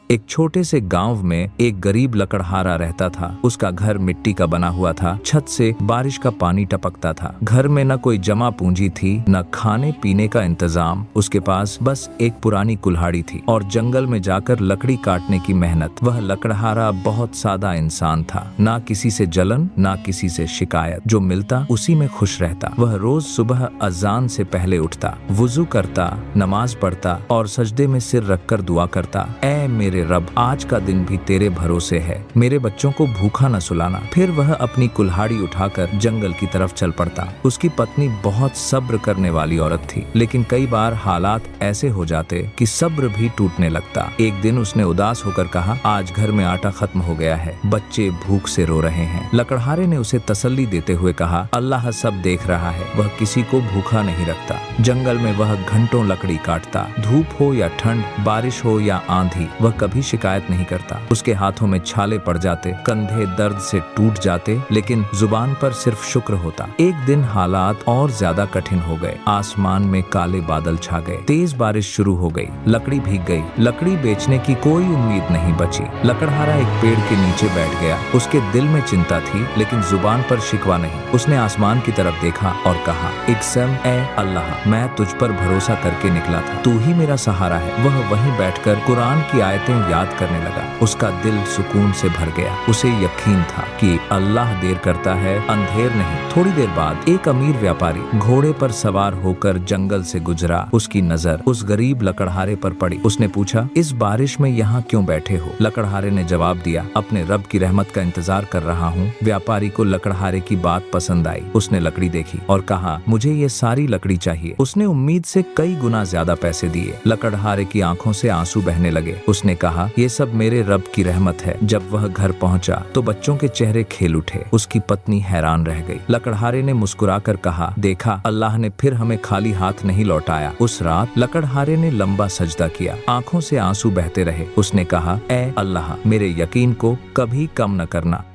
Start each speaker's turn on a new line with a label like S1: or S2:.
S1: एक छोटे से गांव में एक गरीब लकड़हारा रहता था। उसका घर मिट्टी का बना हुआ था। छत से बारिश का पानी टपकता था। घर में न कोई जमा पूंजी थी, न खाने पीने का इंतजाम। उसके पास बस एक पुरानी कुल्हाड़ी थी और जंगल में जाकर लकड़ी काटने की मेहनत। वह लकड़हारा बहुत सादा इंसान था, ना किसी से जलन, ना किसी से शिकायत। जो मिलता उसी में खुश रहता। वह रोज सुबह अजान से पहले उठता, वुजू करता, नमाज पढ़ता और सजदे में सिर रखकर दुआ करता, ऐ मेरे रब, आज का दिन भी तेरे भरोसे है, मेरे बच्चों को भूखा न सुलाना। फिर वह अपनी कुल्हाड़ी उठाकर जंगल की तरफ चल पड़ता। उसकी पत्नी बहुत सब्र करने वाली औरत थी, लेकिन कई बार हालात ऐसे हो जाते कि सब्र भी टूटने लगता। एक दिन उसने उदास होकर कहा, आज घर में आटा खत्म हो गया है, बच्चे भूख से रो रहे हैं। लकड़हारे ने उसे तसल्ली देते हुए कहा, अल्लाह सब देख रहा है, वह किसी को भूखा नहीं रखता। जंगल में वह घंटों लकड़ी काटता, धूप हो या ठंड, बारिश हो या आंधी, वह कभी शिकायत नहीं करता। उसके हाथों में छाले पड़ जाते, कंधे दर्द से टूट जाते, लेकिन जुबान पर सिर्फ शुक्र होता। एक दिन हालात और ज्यादा कठिन हो गए। आसमान में काले बादल छा गए, तेज बारिश शुरू हो गई, लकड़ी भीग गई। लकड़ी बेचने की कोई उम्मीद नहीं बची। लकड़हारा एक पेड़ के नीचे बैठ गया। उसके दिल में चिंता थी, लेकिन जुबान पर शिकवा नहीं। उसने आसमान की तरफ देखा और कहा, इक़सम ए अल्लाह, मैं तुझ पर भरोसा करके निकला था, तू ही मेरा सहारा है। वह वहीं बैठकर कुरान की आयतें याद करने लगा। उसका दिल सुकून से भर गया। उसे यकीन था कि अल्लाह देर करता है, अंधेर नहीं। थोड़ी देर बाद एक अमीर व्यापारी घोड़े पर सवार होकर जंगल से गुजरा। उसकी नजर उस गरीब लकड़हारे पर पड़ी। उसने पूछा, इस बारिश में यहाँ क्यों बैठे हो? लकड़हारे ने जवाब दिया, अपने रब की रहमत का इंतजार कर रहा हूँ। व्यापारी को लकड़हारे की बात पसंद आई। उसने लकड़ी देखी और कहा, मुझे ये सारी लकड़ी चाहिए। उसने उम्मीद से कई गुना ज्यादा पैसे दिए। लकड़हारे की आंखों से आंसू बहने लगे। उसने कहा, ये सब मेरे रब की रहमत है। जब वह घर पहुंचा तो बच्चों के चेहरे खेल उठे। उसकी पत्नी हैरान रह गई। लकड़हारे ने मुस्कुराकर कहा, देखा, अल्लाह ने फिर हमें खाली हाथ नहीं लौटाया। उस रात लकड़हारे ने लंबा सजदा किया, आंखों से आंसू बहते रहे। उसने कहा, ऐ अल्लाह, मेरे यकीन को कभी कम न करना।